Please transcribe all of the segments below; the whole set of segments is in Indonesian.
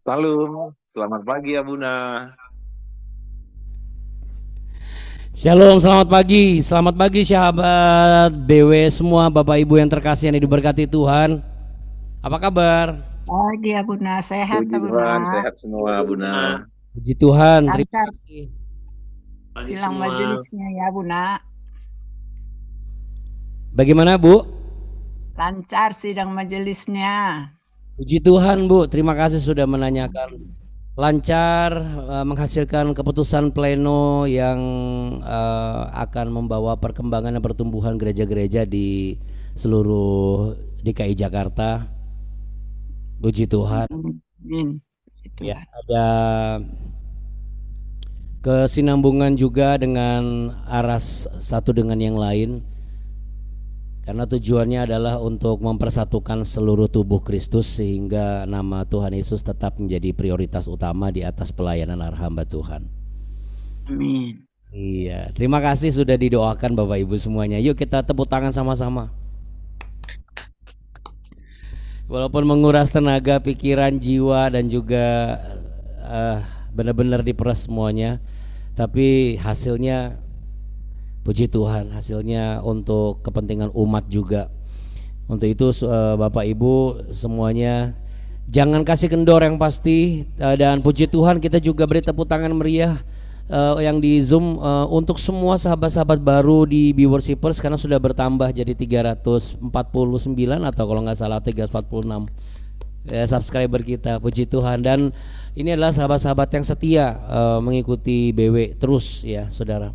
Salam, selamat pagi ya Buna. Shalom, selamat pagi sahabat BW semua, Bapak Ibu yang terkasih yang diberkati Tuhan. Apa kabar? Pagi Abuna, sehat Puji Abuna. Tuhan, sehat semua Buna. Puji Tuhan, terima Lancar kasih. silang majelisnya ya Buna. Bagaimana Bu? Lancar sidang majelisnya. Puji Tuhan Bu, terima kasih sudah menanyakan. Lancar, menghasilkan keputusan pleno yang akan membawa perkembangan dan pertumbuhan gereja-gereja di seluruh DKI Jakarta. Puji Tuhan. Ya, ada kesinambungan juga dengan arah satu dengan yang lain, karena tujuannya adalah untuk mempersatukan seluruh tubuh Kristus sehingga nama Tuhan Yesus tetap menjadi prioritas utama di atas pelayanan hamba Tuhan. Amin. Iya, terima kasih sudah didoakan Bapak Ibu semuanya. Yuk kita tepuk tangan sama-sama. Walaupun menguras tenaga, pikiran, jiwa dan juga benar-benar diperas semuanya, tapi hasilnya puji Tuhan, hasilnya untuk kepentingan umat juga. Untuk itu Bapak Ibu semuanya jangan kasih kendor yang pasti, dan puji Tuhan kita juga beri tepuk tangan meriah yang di Zoom untuk semua sahabat-sahabat baru di Viewershippers, karena sudah bertambah jadi 349 atau kalau nggak salah 346 subscriber kita. Puji Tuhan, dan ini adalah sahabat-sahabat yang setia mengikuti BW terus ya saudara.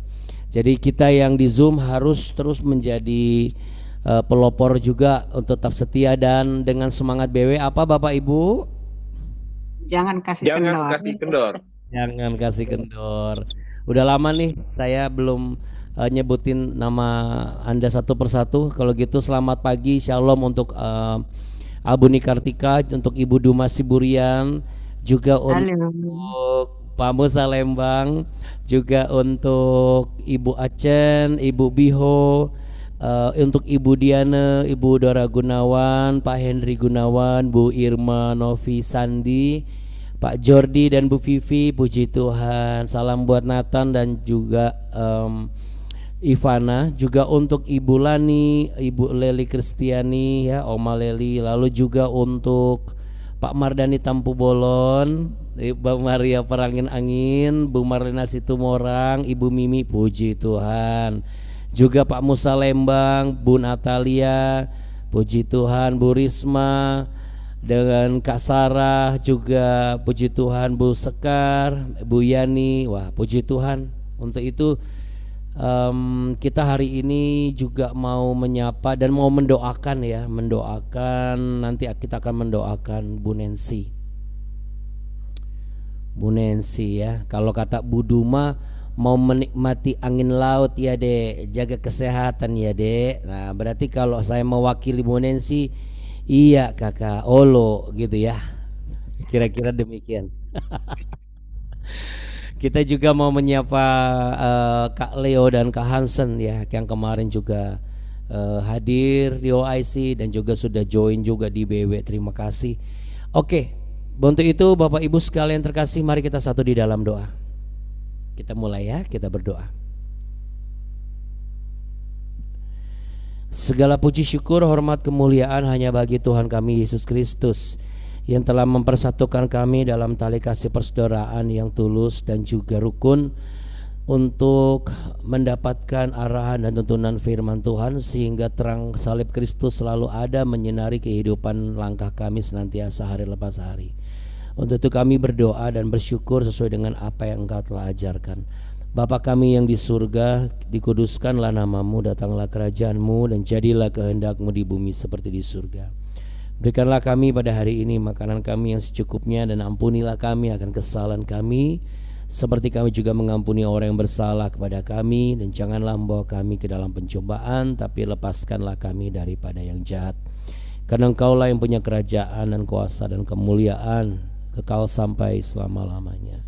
Jadi kita yang di Zoom harus terus menjadi pelopor juga untuk tetap setia dan dengan semangat BW apa Bapak Ibu? Jangan kasih kendor. Jangan kasih kendor. Udah lama nih saya belum nyebutin nama Anda satu persatu. Kalau gitu selamat pagi, shalom untuk Abuni Kartika, untuk Ibu Duma Siburian, juga untuk Pak Musa Lembang, juga untuk Ibu Acen, Ibu Biho, untuk Ibu Diana, Ibu Dora Gunawan, Pak Henry Gunawan, Bu Irma Novi Sandi, Pak Jordi dan Bu Vivi. Puji Tuhan. Salam buat Nathan dan juga Ivana, juga untuk Ibu Lani, Ibu Leli Kristiani ya, Oma Leli, lalu juga untuk Pak Mardani Tampu Bolon, Ibu Maria Perangin Angin, Bu Marlena Situmorang, Ibu Mimi. Puji Tuhan. Juga Pak Musa Lembang, Bu Natalia. Puji Tuhan. Bu Risma dengan Kak Sarah juga. Puji Tuhan. Bu Sekar, Bu Yani. Wah, puji Tuhan. Untuk itu kita hari ini juga mau menyapa dan mau mendoakan ya, nanti kita akan mendoakan Bu Nancy ya. Kalau kata Bu Duma, mau menikmati angin laut ya Dek, jaga kesehatan ya Dek. Nah berarti kalau saya mewakili Bu Nancy, iya kakak Olo gitu ya, kira-kira demikian. Kita juga mau menyapa Kak Leo dan Kak Hansen ya, yang kemarin juga hadir di OIC dan juga sudah join juga di BW. Terima kasih. Oke, untuk itu Bapak Ibu sekalian terkasih, mari kita satu di dalam doa. Kita mulai ya, kita berdoa. Segala puji syukur, hormat, kemuliaan hanya bagi Tuhan kami Yesus Kristus, yang telah mempersatukan kami dalam tali kasih persaudaraan yang tulus dan juga rukun untuk mendapatkan arahan dan tuntunan firman Tuhan, sehingga terang salib Kristus selalu ada menyinari kehidupan langkah kami senantiasa hari lepas hari. Untuk itu kami berdoa dan bersyukur sesuai dengan apa yang Engkau telah ajarkan. Bapa kami yang di surga, dikuduskanlah namamu, datanglah kerajaanmu, dan jadilah kehendakmu di bumi seperti di surga. Berikanlah kami pada hari ini makanan kami yang secukupnya, dan ampunilah kami akan kesalahan kami seperti kami juga mengampuni orang yang bersalah kepada kami, dan janganlah membawa kami ke dalam pencobaan, tapi lepaskanlah kami daripada yang jahat. Karena Engkaulah yang punya kerajaan dan kuasa dan kemuliaan kekal sampai selama-lamanya.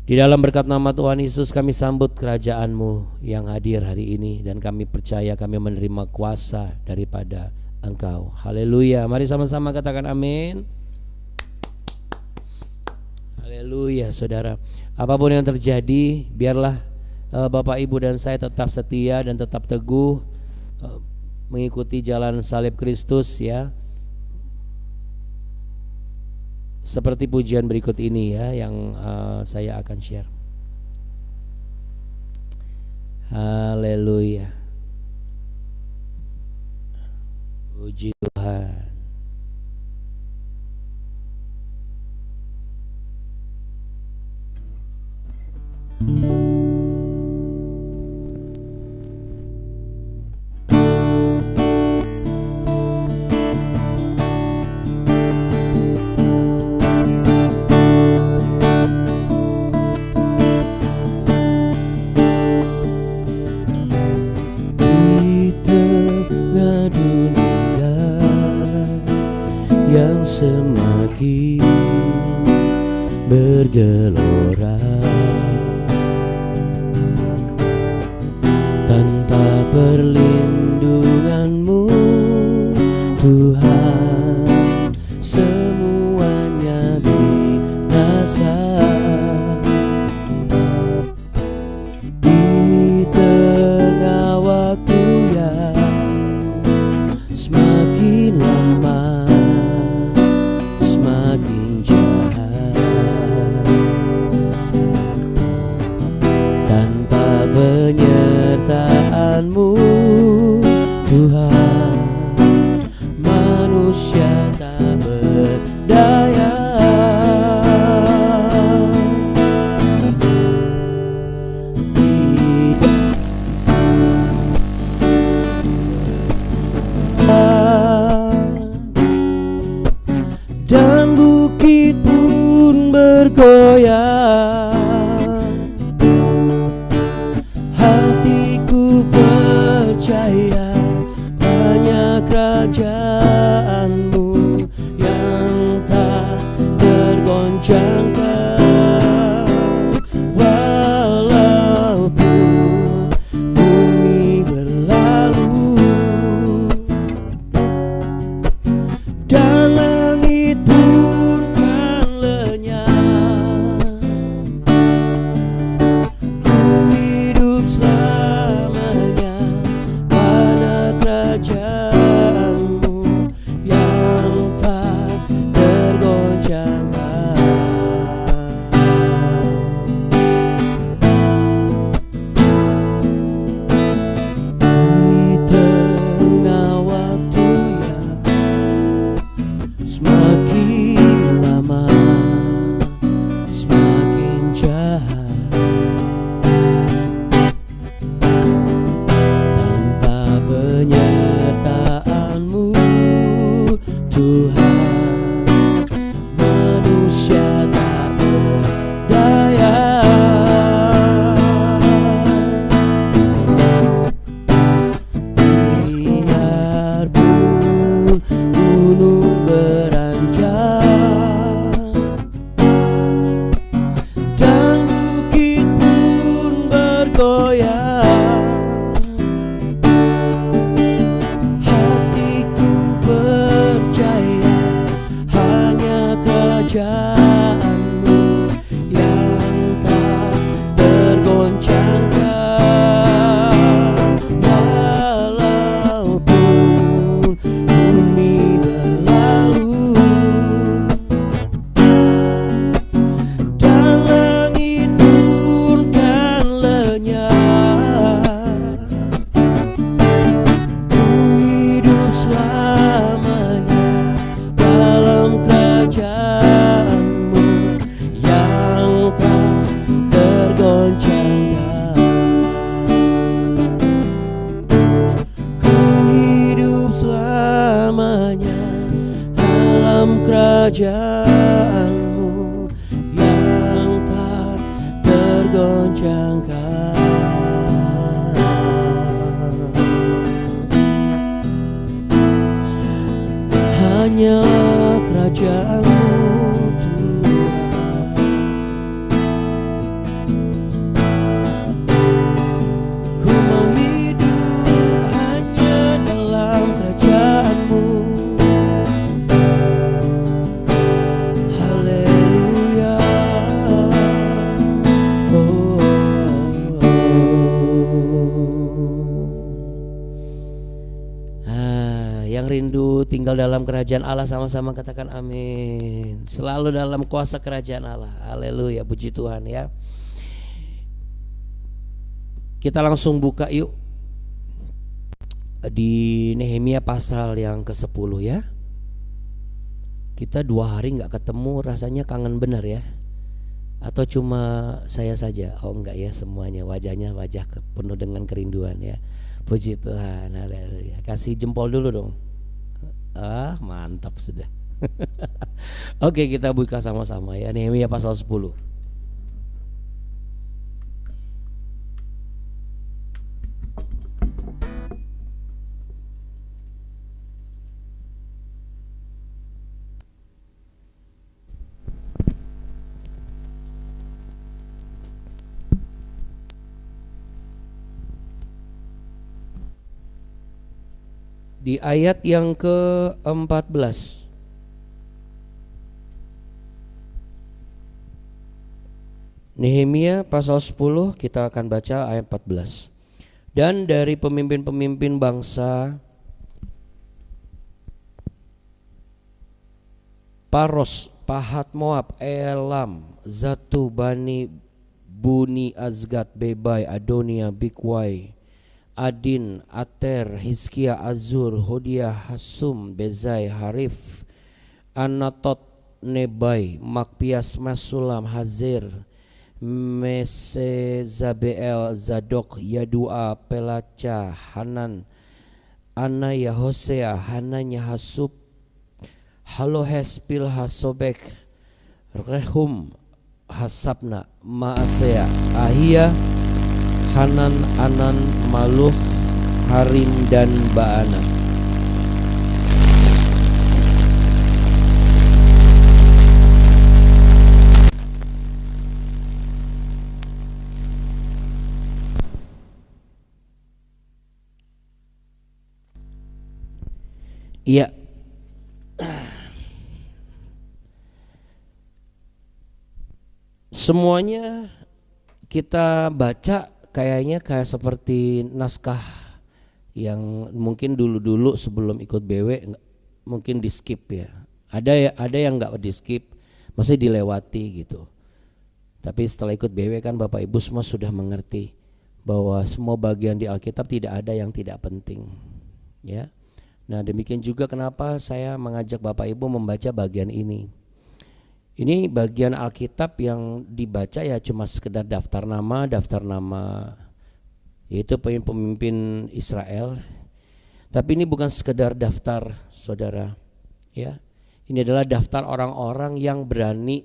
Di dalam berkat nama Tuhan Yesus kami sambut kerajaan-Mu yang hadir hari ini, dan kami percaya kami menerima kuasa daripada Engkau. Haleluya. Mari sama-sama katakan amin. Haleluya, saudara. Apapun yang terjadi, biarlah Bapak Ibu dan saya tetap setia dan tetap teguh mengikuti jalan salib Kristus ya. Seperti pujian berikut ini ya yang saya akan share. Haleluya. Puji Tuhan. Semakin bergelora tanpa perlindunganmu Tuhan, semuanya binasa. Di tengah waktu yang semakin lama semakin jahat, tanpa penyertaan-Mu Tuhan, manusia tak berdaya. Dan bukit pun bergoyang, hatiku percaya hanya kerajaan-Mu yang tak tergoncangkan. Walaupun bumi berlalu dan langit pun kan lenyap, ku hidup selamanya pada kerajaan-Mu yang tak tergoncangkan. Di tengah waktu yang semakin lama semakin jahat, tanpa penyertaan-Mu Tuhan, manusia tak berdaya. Biarpun gunung beranjak dan bukit pun bergoyang, hatiku percaya hanya kerajaan-Mu yang tak tergoncangkan. Walaupun bumi berlalu dan langit pun kan lenyap, ku hidup selamanya dalam kerajaan-Mu yang tak tergoncangkan. Ku hidup selamanya dalam kerajaan-Mu yang tak tergoncangkan. Hanya kerajaan-Mu Tuhan, ku mau hidup hanya dalam kerajaan-Mu. Haleluya. tinggal dalam kerajaan Allah, sama-sama katakan amin. Selalu dalam kuasa kerajaan Allah. Haleluya, puji Tuhan ya. Kita langsung buka yuk di Nehemia pasal yang ke-10 ya. Kita 2 hari gak ketemu, rasanya kangen bener ya. Atau cuma saya saja? Oh enggak ya, semuanya wajahnya wajah penuh dengan kerinduan ya. Puji Tuhan, haleluya. Kasih jempol dulu dong. Mantap sudah. Oke, kita buka sama-sama ya, Nehemia pasal 10. Di ayat yang ke-14. Nehemia pasal 10, kita akan baca ayat 14. Dan dari pemimpin-pemimpin bangsa Paros, Pahat Moab, Elam, Zatu, Bani, Buni, Azgat, Bebai, Adonia, Bikwai, Adin, Ater, Hizkia, Azur, Hodiah, Hasum, Bezai, Harif, Anatot, Nebai, Makpias, Masulam, Hazir, Mesezabeel, Zadok, Yadua, Pelaca, Hanan, Anaya, Hosea, Hananya, Hasub, Halohes, Pilha, Sobek, Rehum, Hasabna, Maasea, Ahia, Hanan, Anan, Maluh, Harim, dan Baana. Iya. Semuanya kita baca kayaknya kayak seperti naskah yang mungkin dulu-dulu sebelum ikut BW mungkin di skip ya. Ada yang nggak di skip, masih dilewati gitu. Tapi setelah ikut BW kan Bapak Ibu semua sudah mengerti bahwa semua bagian di Alkitab tidak ada yang tidak penting. Ya. Nah, demikian juga kenapa saya mengajak Bapak Ibu membaca bagian ini. Ini bagian Alkitab yang dibaca ya cuma sekedar daftar nama yaitu pemimpin Israel. Tapi ini bukan sekedar daftar, saudara. Ya, ini adalah daftar orang-orang yang berani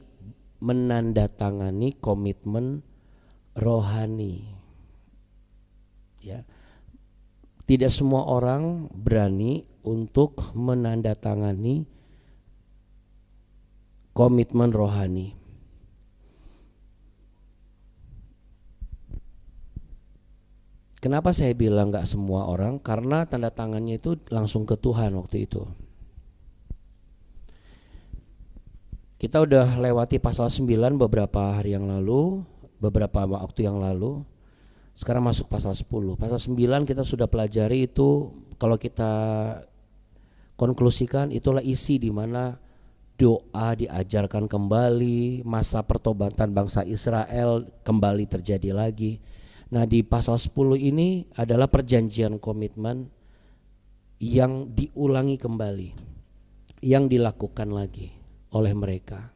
menandatangani komitmen rohani. Ya, tidak semua orang berani untuk menandatangani komitmen rohani. Kenapa saya bilang gak semua orang? Karena tanda tangannya itu langsung ke Tuhan waktu itu. Kita udah lewati pasal 9 beberapa hari yang lalu, beberapa waktu yang lalu. Sekarang masuk pasal 10. Pasal 9 kita sudah pelajari itu, kalau kita konklusikan itulah isi di mana doa diajarkan kembali, masa pertobatan bangsa Israel kembali terjadi lagi. Nah, di pasal 10 ini adalah perjanjian komitmen yang diulangi kembali, yang dilakukan lagi oleh mereka,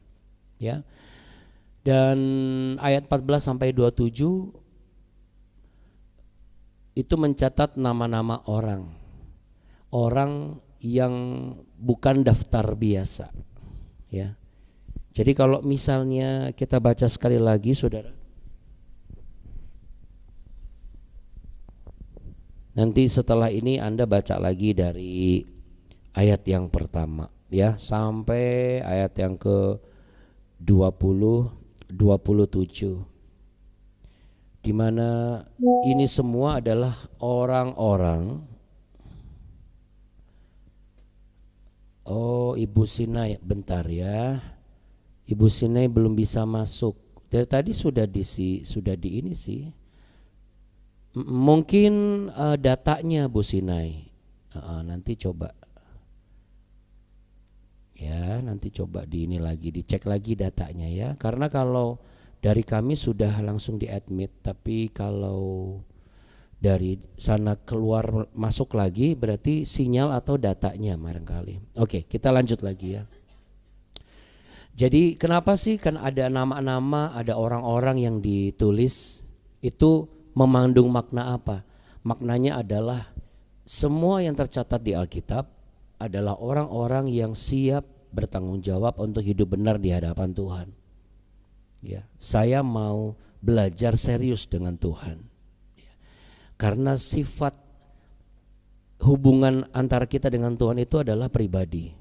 ya. Dan ayat 14 sampai 27 itu mencatat nama-nama orang yang bukan daftar biasa, ya. Jadi kalau misalnya kita baca sekali lagi, saudara, nanti setelah ini Anda baca lagi dari ayat yang pertama ya sampai ayat yang ke 27, di mana ini semua adalah orang-orang. Oh, Ibu Sinai, bentar ya. Ibu Sinai belum bisa masuk. Dari tadi sudah di ini sih. Mungkin datanya Bu Sinai. Nanti coba Ya, nanti coba dicek lagi datanya ya. Karena kalau dari kami sudah langsung di-admit, tapi kalau dari sana keluar masuk lagi berarti sinyal atau datanya barangkali. Oke, kita lanjut lagi ya. Jadi kenapa sih kan ada nama-nama, ada orang-orang yang ditulis itu mengandung makna apa? Maknanya adalah semua yang tercatat di Alkitab adalah orang-orang yang siap bertanggung jawab untuk hidup benar di hadapan Tuhan. Ya, saya mau belajar serius dengan Tuhan. Ya, karena sifat hubungan antara kita dengan Tuhan itu adalah pribadi.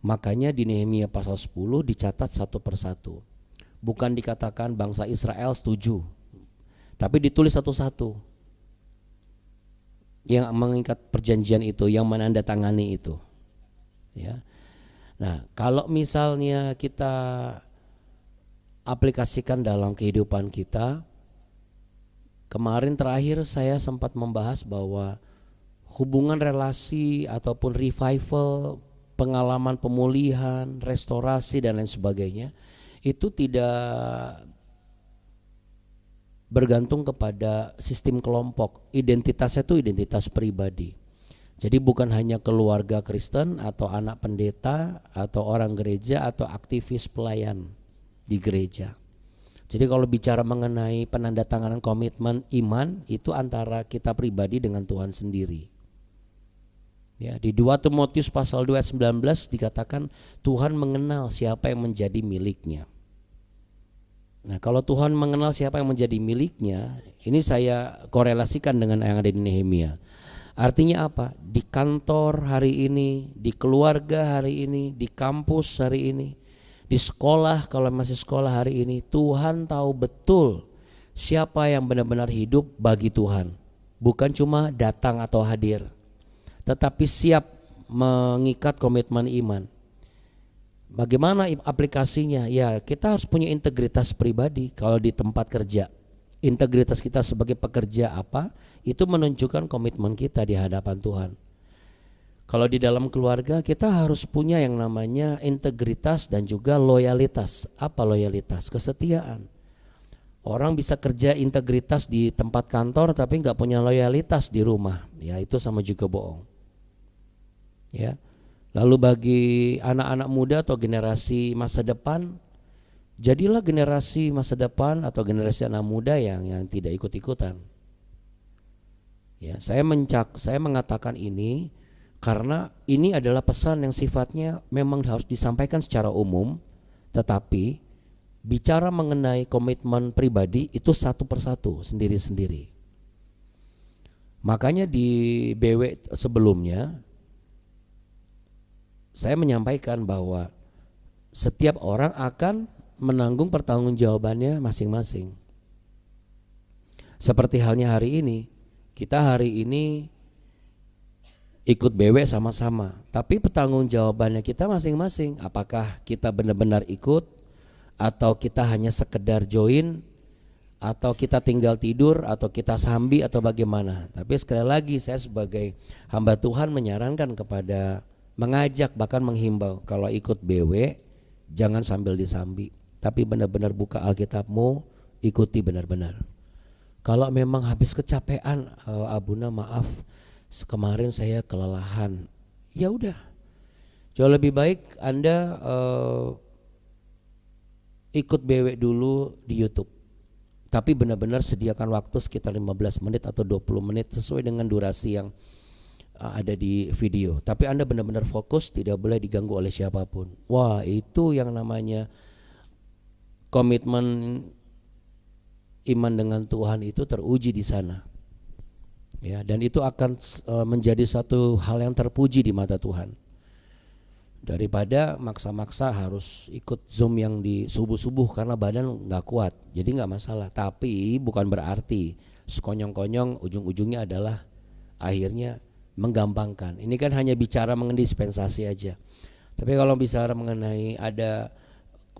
Makanya di Nehemia pasal 10 dicatat satu persatu. Bukan dikatakan bangsa Israel setuju, tapi ditulis satu-satu. Yang mengikat perjanjian itu, yang menandatangani itu. Ya. Nah, kalau misalnya kita aplikasikan dalam kehidupan kita, kemarin terakhir saya sempat membahas bahwa hubungan relasi ataupun revival, pengalaman pemulihan, restorasi dan lain sebagainya itu tidak bergantung kepada sistem kelompok. Identitasnya itu identitas pribadi. Jadi bukan hanya keluarga Kristen atau anak pendeta atau orang gereja atau aktivis pelayan di gereja. Jadi kalau bicara mengenai penandatanganan komitmen iman itu antara kita pribadi dengan Tuhan sendiri. Ya, di 2 Timotius pasal 2 ayat 19 dikatakan Tuhan mengenal siapa yang menjadi miliknya. Nah, kalau Tuhan mengenal siapa yang menjadi miliknya, ini saya korelasikan dengan yang ada di Nehemia. Artinya apa? Di kantor hari ini, di keluarga hari ini, di kampus hari ini, di sekolah kalau masih sekolah hari ini, Tuhan tahu betul siapa yang benar-benar hidup bagi Tuhan. Bukan cuma datang atau hadir, tetapi siap mengikat komitmen iman. Bagaimana aplikasinya? Ya, kita harus punya integritas pribadi. Kalau di tempat kerja, integritas kita sebagai pekerja apa? Itu menunjukkan komitmen kita di hadapan Tuhan. Kalau di dalam keluarga, kita harus punya yang namanya integritas dan juga loyalitas. Apa loyalitas? Kesetiaan. Orang bisa kerja integritas di tempat kantor tapi nggak punya loyalitas di rumah. Ya, itu sama juga bohong. Ya. Lalu bagi anak-anak muda atau generasi masa depan, jadilah generasi masa depan atau generasi anak muda yang tidak ikut-ikutan. Ya, saya mengatakan ini karena ini adalah pesan yang sifatnya memang harus disampaikan secara umum, tetapi bicara mengenai komitmen pribadi itu satu persatu, sendiri-sendiri. Makanya di BW sebelumnya saya menyampaikan bahwa setiap orang akan menanggung pertanggungjawabannya masing-masing. Seperti halnya hari ini, kita hari ini ikut BW sama-sama, tapi pertanggungjawabannya kita masing-masing. Apakah kita benar-benar ikut atau kita hanya sekedar join, atau kita tinggal tidur, atau kita sambi, atau bagaimana. Tapi sekali lagi saya sebagai hamba Tuhan menyarankan kepada, mengajak bahkan menghimbau, kalau ikut BW jangan sambil disambi, tapi benar-benar buka Alkitabmu, ikuti benar-benar. Kalau memang habis kecapean, Abuna maaf kemarin saya kelelahan, ya udah, jauh lebih baik Anda ikut BW dulu di YouTube. Tapi benar-benar sediakan waktu sekitar 15 menit atau 20 menit sesuai dengan durasi yang ada di video. Tapi Anda benar-benar fokus, tidak boleh diganggu oleh siapapun. Wah, itu yang namanya komitmen iman dengan Tuhan itu teruji di sana. Ya, dan itu akan menjadi satu hal yang terpuji di mata Tuhan. Daripada maksa-maksa harus ikut Zoom yang di subuh-subuh karena badan nggak kuat, jadi nggak masalah. Tapi bukan berarti sekonyong-konyong ujung-ujungnya adalah akhirnya menggampangkan. Ini kan hanya bicara mengenai dispensasi aja. Tapi kalau bicara mengenai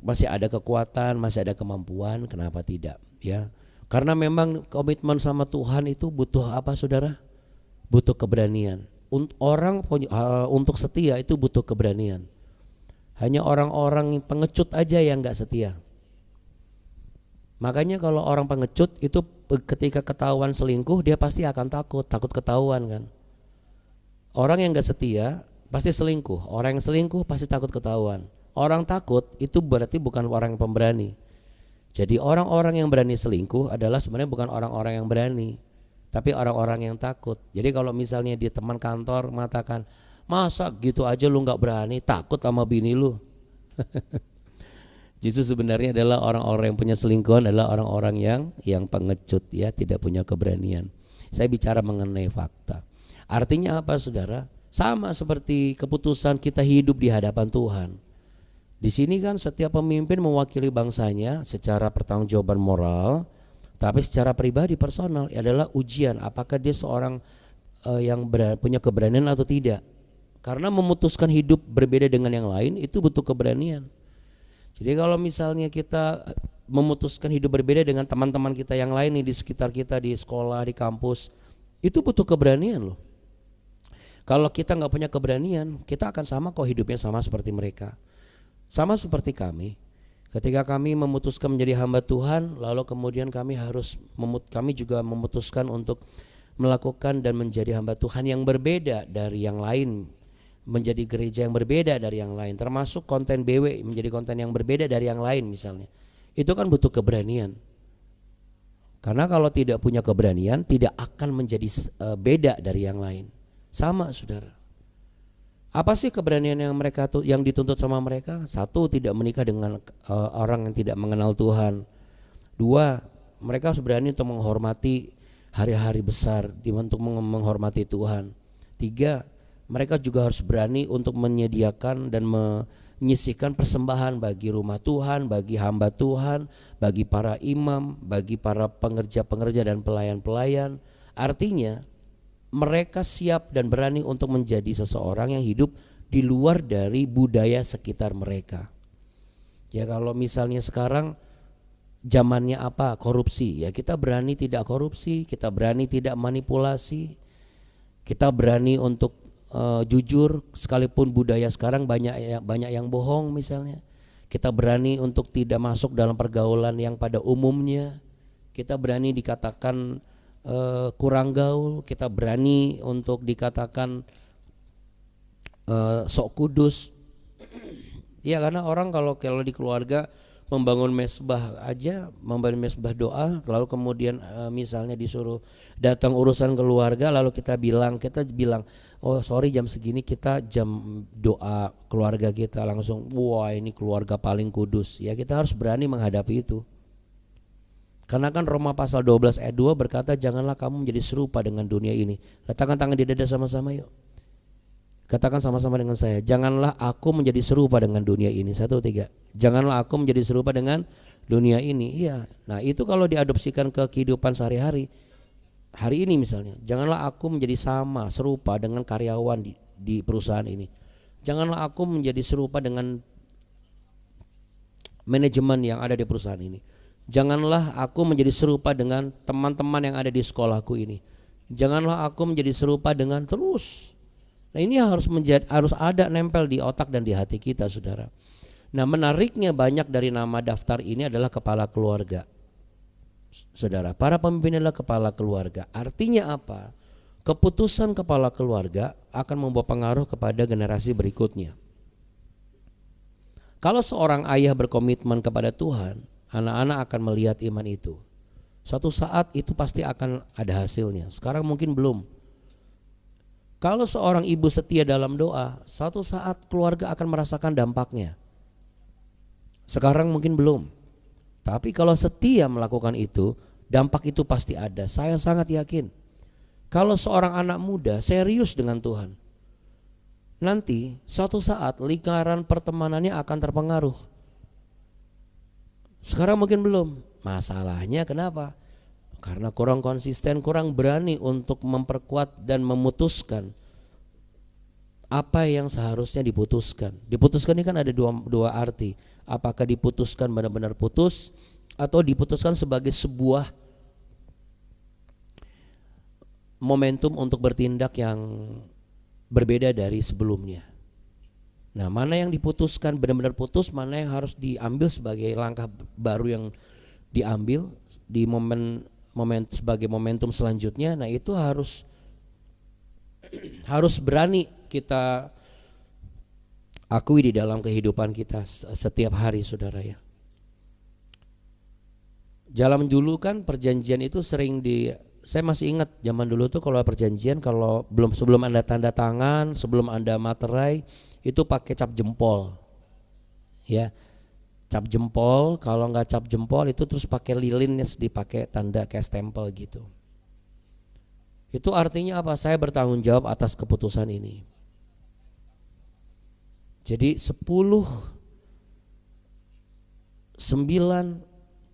masih ada kekuatan, masih ada kemampuan, kenapa tidak? Ya, karena memang komitmen sama Tuhan itu butuh apa, saudara? Butuh keberanian. Orang untuk setia itu butuh keberanian. Hanya orang-orang pengecut aja yang gak setia. Makanya kalau orang pengecut itu ketika ketahuan selingkuh dia pasti akan takut ketahuan kan. Orang yang gak setia pasti selingkuh, orang yang selingkuh pasti takut ketahuan. Orang takut itu berarti bukan orang yang pemberani. Jadi orang-orang yang berani selingkuh adalah sebenarnya bukan orang-orang yang berani, tapi orang-orang yang takut. Jadi kalau misalnya di teman kantor mengatakan, masa gitu aja lu gak berani, takut sama bini lu. Justru sebenarnya adalah orang-orang yang punya selingkuhan adalah orang-orang yang pengecut ya, tidak punya keberanian. Saya bicara mengenai fakta. Artinya apa saudara? Sama seperti keputusan kita hidup di hadapan Tuhan. Di sini kan setiap pemimpin mewakili bangsanya secara pertanggungjawaban moral, tapi secara pribadi personal adalah ujian apakah dia seorang yang punya keberanian atau tidak. Karena memutuskan hidup berbeda dengan yang lain itu butuh keberanian. Jadi kalau misalnya kita memutuskan hidup berbeda dengan teman-teman kita yang lain nih di sekitar kita, di sekolah, di kampus, itu butuh keberanian loh. Kalau kita nggak punya keberanian, kita akan sama kok hidupnya sama seperti mereka. Sama seperti kami. Ketika kami memutuskan menjadi hamba Tuhan, lalu kemudian kami juga memutuskan untuk melakukan dan menjadi hamba Tuhan yang berbeda dari yang lain. Menjadi gereja yang berbeda dari yang lain, termasuk konten BW menjadi konten yang berbeda dari yang lain misalnya. Itu kan butuh keberanian. Karena kalau tidak punya keberanian tidak akan menjadi beda dari yang lain. Sama saudara. Apa sih keberanian yang dituntut sama mereka? Satu, tidak menikah dengan orang yang tidak mengenal Tuhan. Dua, mereka harus berani untuk menghormati hari-hari besar untuk menghormati Tuhan. Tiga, mereka juga harus berani untuk menyediakan dan menyisihkan persembahan bagi rumah Tuhan, bagi hamba Tuhan, bagi para imam, bagi para pengerja-pengerja dan pelayan-pelayan. Artinya mereka siap dan berani untuk menjadi seseorang yang hidup di luar dari budaya sekitar mereka. Ya kalau misalnya sekarang zamannya apa? Korupsi. Ya kita berani tidak korupsi, kita berani tidak manipulasi, kita berani untuk jujur sekalipun budaya sekarang banyak yang bohong misalnya. Kita berani untuk tidak masuk dalam pergaulan yang pada umumnya. Kita berani dikatakan kurang gaul. Kita berani untuk dikatakan sok kudus. Ya karena orang kalau di keluarga membangun mesbah aja, membangun mesbah doa, lalu kemudian misalnya disuruh datang urusan keluarga, lalu kita bilang, oh sorry jam segini kita jam doa keluarga kita, langsung wah ini keluarga paling kudus. Ya kita harus berani menghadapi itu. Karena kan Roma pasal 12 ayat 2 berkata janganlah kamu menjadi serupa dengan dunia ini. Letakkan tangan di dada sama-sama yuk. Katakan sama-sama dengan saya, janganlah aku menjadi serupa dengan dunia ini. 1, 3. Janganlah aku menjadi serupa dengan dunia ini. Iya. Nah itu kalau diadopsikan ke kehidupan sehari-hari. Hari ini misalnya, janganlah aku menjadi serupa dengan karyawan di perusahaan ini. Janganlah aku menjadi serupa dengan manajemen yang ada di perusahaan ini. Janganlah aku menjadi serupa dengan teman-teman yang ada di sekolahku ini. Janganlah aku menjadi serupa dengan terus. Nah ini harus ada nempel di otak dan di hati kita saudara. Nah menariknya banyak dari nama daftar ini adalah kepala keluarga. Saudara, para pemimpin adalah kepala keluarga. Artinya apa? Keputusan kepala keluarga akan membawa pengaruh kepada generasi berikutnya. Kalau seorang ayah berkomitmen kepada Tuhan, anak-anak akan melihat iman itu. Suatu saat itu pasti akan ada hasilnya. Sekarang mungkin belum. Kalau seorang ibu setia dalam doa, suatu saat keluarga akan merasakan dampaknya. Sekarang mungkin belum. Tapi kalau setia melakukan itu, dampak itu pasti ada. Saya sangat yakin. Kalau seorang anak muda serius dengan Tuhan, nanti suatu saat lingkaran pertemanannya akan terpengaruh. Sekarang mungkin belum. Masalahnya kenapa? Karena kurang konsisten, kurang berani untuk memperkuat dan memutuskan apa yang seharusnya diputuskan. Diputuskan ini kan ada dua arti. Apakah diputuskan benar-benar putus atau diputuskan sebagai sebuah momentum untuk bertindak yang berbeda dari sebelumnya. Nah, mana yang diputuskan benar-benar putus, mana yang harus diambil sebagai langkah baru yang diambil di sebagai momentum selanjutnya. Nah, itu harus berani kita akui di dalam kehidupan kita setiap hari, saudara ya. Zaman dulu kan perjanjian itu saya masih ingat zaman dulu tuh kalau perjanjian, kalau sebelum ada tanda tangan, sebelum ada materai, itu pakai cap jempol, ya, cap jempol. Kalau nggak cap jempol itu terus pakai lilin, dipakai tanda kayak stempel gitu. Itu artinya apa? Saya bertanggung jawab atas keputusan ini. Jadi 10, 9,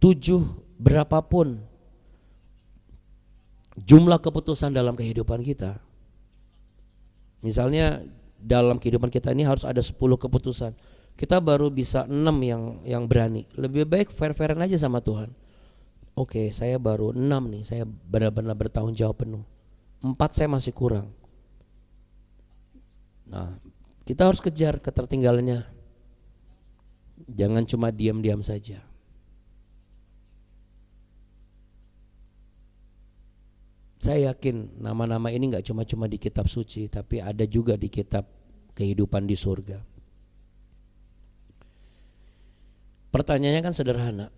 7, berapapun jumlah keputusan dalam kehidupan kita. Misalnya dalam kehidupan kita ini harus ada 10 keputusan. Kita baru bisa 6 yang berani. Lebih baik fair-fairan aja sama Tuhan. Oke, saya baru 6 nih, saya benar-benar bertanggung jawab penuh. 4 saya masih kurang. Nah, kita harus kejar ketertinggalannya. Jangan cuma diam-diam saja. Saya yakin nama-nama ini gak cuma di kitab suci, tapi ada juga di kitab kehidupan di surga. Pertanyaannya kan sederhana.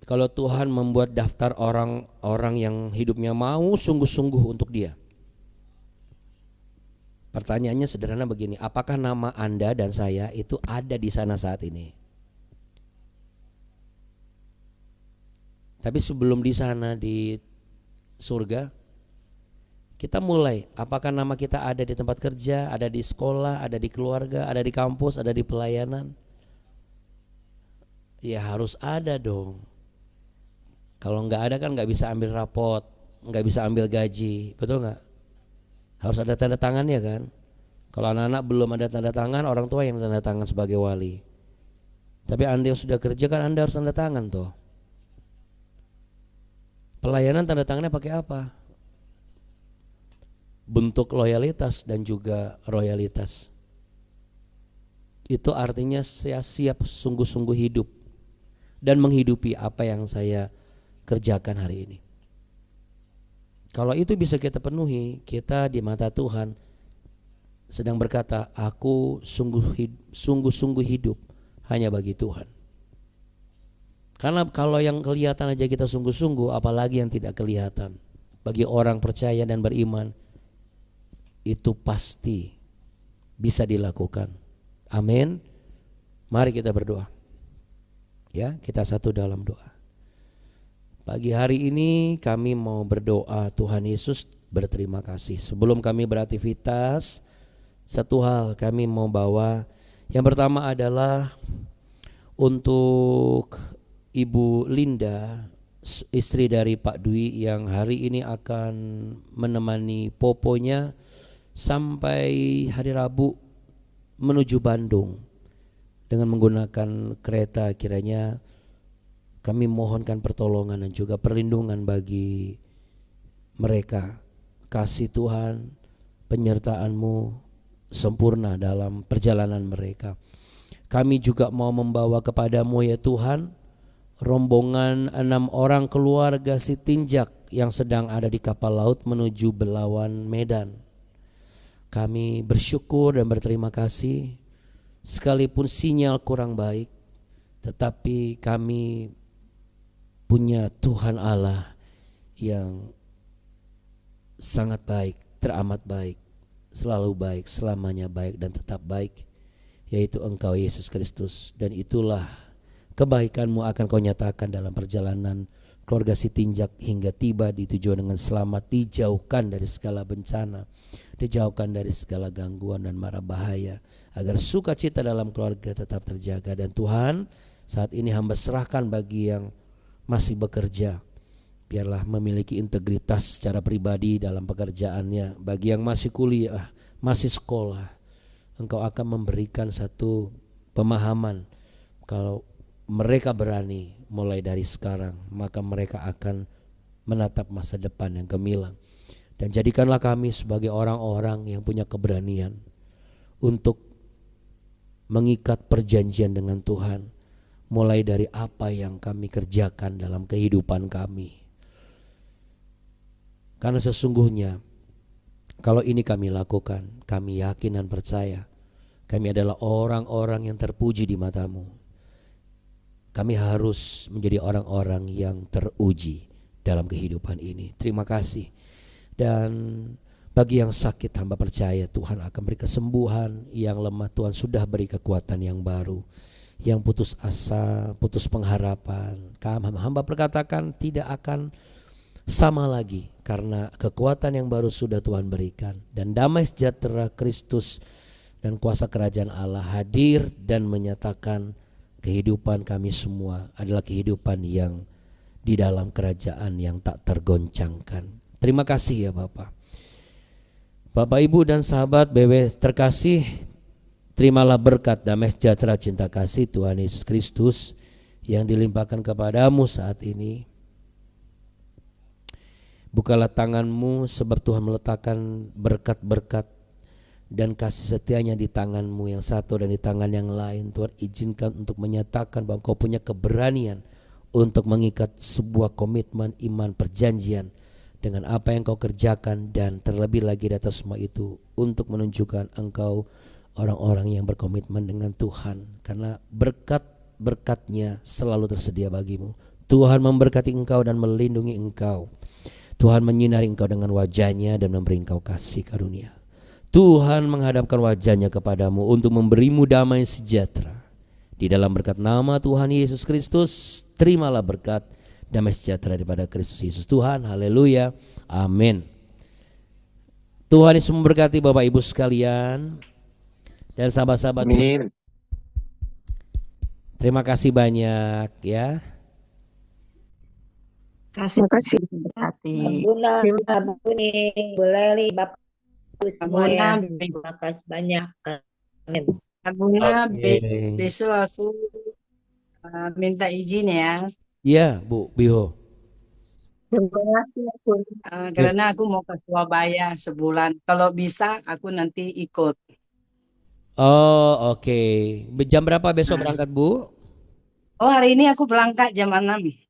Kalau Tuhan membuat daftar orang-orang yang hidupnya mau sungguh-sungguh untuk Dia, pertanyaannya sederhana begini, apakah nama Anda dan saya itu ada di sana saat ini? Tapi sebelum di sana di surga, kita mulai, apakah nama kita ada di tempat kerja, ada di sekolah, ada di keluarga, ada di kampus, ada di pelayanan? Ya harus ada dong. Kalau nggak ada kan nggak bisa ambil rapot, nggak bisa ambil gaji, betul nggak? Harus ada tanda tangannya kan. Kalau anak-anak belum ada tanda tangan, orang tua yang tanda tangan sebagai wali. Tapi Anda yang sudah kerja kan Anda harus tanda tangan tuh. Pelayanan tanda tangannya pakai apa? Bentuk loyalitas dan juga royalitas. Itu artinya saya siap sungguh-sungguh hidup dan menghidupi apa yang saya kerjakan hari ini. Kalau itu bisa kita penuhi, kita di mata Tuhan sedang berkata, aku sungguh-sungguh hidup hanya bagi Tuhan. Karena kalau yang kelihatan aja kita sungguh-sungguh, apalagi yang tidak kelihatan. Bagi orang percaya dan beriman, itu pasti bisa dilakukan. Amin. Mari kita berdoa. Ya, kita satu dalam doa. Pagi hari ini kami mau berdoa, Tuhan Yesus berterima kasih. Sebelum kami beraktivitas, satu hal kami mau bawa. Yang pertama adalah untuk Ibu Linda, istri dari Pak Dwi, yang hari ini akan menemani poponya sampai hari Rabu menuju Bandung dengan menggunakan kereta. Kiranya kami mohonkan pertolongan dan juga perlindungan bagi mereka. Kasih Tuhan, penyertaan-Mu sempurna dalam perjalanan mereka. Kami juga mau membawa kepada-Mu ya Tuhan, rombongan 6 orang keluarga Sitinjak yang sedang ada di kapal laut menuju Belawan, Medan. Kami bersyukur dan berterima kasih, sekalipun sinyal kurang baik, tetapi kami punya Tuhan Allah yang sangat baik, teramat baik, selalu baik, selamanya baik dan tetap baik, yaitu Engkau Yesus Kristus. Dan itulah kebaikan-Mu akan Kau nyatakan dalam perjalanan keluarga Sitinjak hingga tiba di tujuan dengan selamat, dijauhkan dari segala bencana, dijauhkan dari segala gangguan dan mara bahaya, agar sukacita dalam keluarga tetap terjaga. Dan Tuhan, saat ini hamba serahkan bagi yang masih bekerja, biarlah memiliki integritas secara pribadi dalam pekerjaannya. Bagi yang masih kuliah, masih sekolah, Engkau akan memberikan satu pemahaman, kalau mereka berani mulai dari sekarang, maka mereka akan menatap masa depan yang gemilang. Dan jadikanlah kami sebagai orang-orang yang punya keberanian untuk mengikat perjanjian dengan Tuhan, mulai dari apa yang kami kerjakan dalam kehidupan kami. Karena sesungguhnya kalau ini kami lakukan, kami yakin dan percaya kami adalah orang-orang yang terpuji di mata-Mu. Kami harus menjadi orang-orang yang teruji dalam kehidupan ini. Terima kasih. Dan bagi yang sakit, hamba percaya Tuhan akan beri kesembuhan. Yang lemah, Tuhan sudah beri kekuatan yang baru. Yang putus asa, putus pengharapan, hamba perkatakan tidak akan sama lagi, karena kekuatan yang baru sudah Tuhan berikan. Dan damai sejahtera Kristus dan kuasa kerajaan Allah hadir dan menyatakan kehidupan kami semua adalah kehidupan yang di dalam kerajaan yang tak tergoncangkan. Terima kasih ya Bapak. Bapak, Ibu dan sahabat BW terkasih, terimalah berkat damai sejahtera cinta kasih Tuhan Yesus Kristus yang dilimpahkan kepadamu saat ini. Bukalah tanganmu, sebab Tuhan meletakkan berkat-berkat dan kasih setianya di tanganmu yang satu dan di tangan yang lain. Tuhan izinkan untuk menyatakan bahwa Kau punya keberanian untuk mengikat sebuah komitmen iman perjanjian dengan apa yang Kau kerjakan, dan terlebih lagi di atas semua itu untuk menunjukkan Engkau orang-orang yang berkomitmen dengan Tuhan, karena berkat-berkatnya selalu tersedia bagimu. Tuhan memberkati engkau dan melindungi engkau. Tuhan menyinari engkau dengan wajahnya dan memberi engkau kasih karunia. Tuhan menghadapkan wajahnya kepadamu untuk memberimu damai sejahtera. Di dalam berkat nama Tuhan Yesus Kristus, terimalah berkat damai sejahtera daripada Kristus Yesus Tuhan. Haleluya. Amin. Tuhan Yesus memberkati Bapak Ibu sekalian dan sahabat-sahabat. Amin. Terima kasih banyak ya. Terima kasih. Berkati. Bunda, Buni, Bu Leli, Bapak Ibu semua ya. Terima kasih banyak. Amin. Bunda, besok aku minta izin ya. Iya, Bu Biho. Terima kasih, Bu. Karena aku mau ke Surabaya sebulan. Kalau bisa aku nanti ikut. Oh, oke. Jam berapa besok berangkat, Bu? Oh, hari ini aku berangkat jam 6.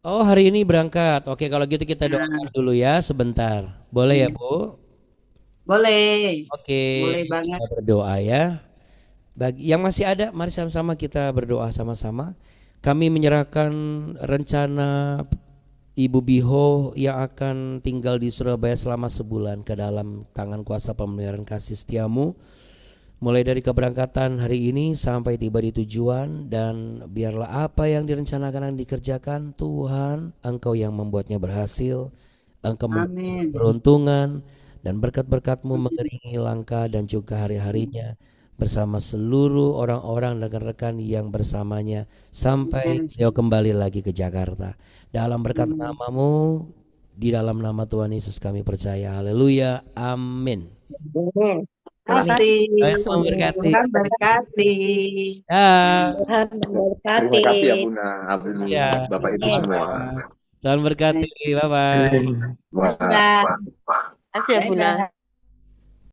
Oh, hari ini berangkat. Oke, kalau gitu kita doakan dulu ya sebentar. Boleh ya, Bu? Boleh. Oke. Boleh banget. Kita berdoa ya. Bagi yang masih ada, mari sama-sama kita berdoa sama-sama. Kami menyerahkan rencana Ibu Biho yang akan tinggal di Surabaya selama sebulan ke dalam tangan kuasa pemeliharaan kasih setiamu. Mulai dari keberangkatan hari ini sampai tiba di tujuan, dan biarlah apa yang direncanakan dan dikerjakan Tuhan, Engkau yang membuatnya berhasil. Engkau memberi peruntungan dan berkat-berkat-Mu mengiringi langkah dan juga hari-harinya bersama seluruh orang-orang dan rekan-rekan yang bersamanya sampai beliau kembali lagi ke Jakarta. Dalam berkat nama-Mu, di dalam nama Tuhan Yesus kami percaya. Haleluya. Amin. Terima kasih. Tuhan memberkati. Tuhan berkati. Tuhan memberkati. Terima kasih ya Bunda. Amin. Ya. Bapak Ibu semua. Tuhan berkati. Bye-bye. Wah. Terima Kasih ya, Bunda.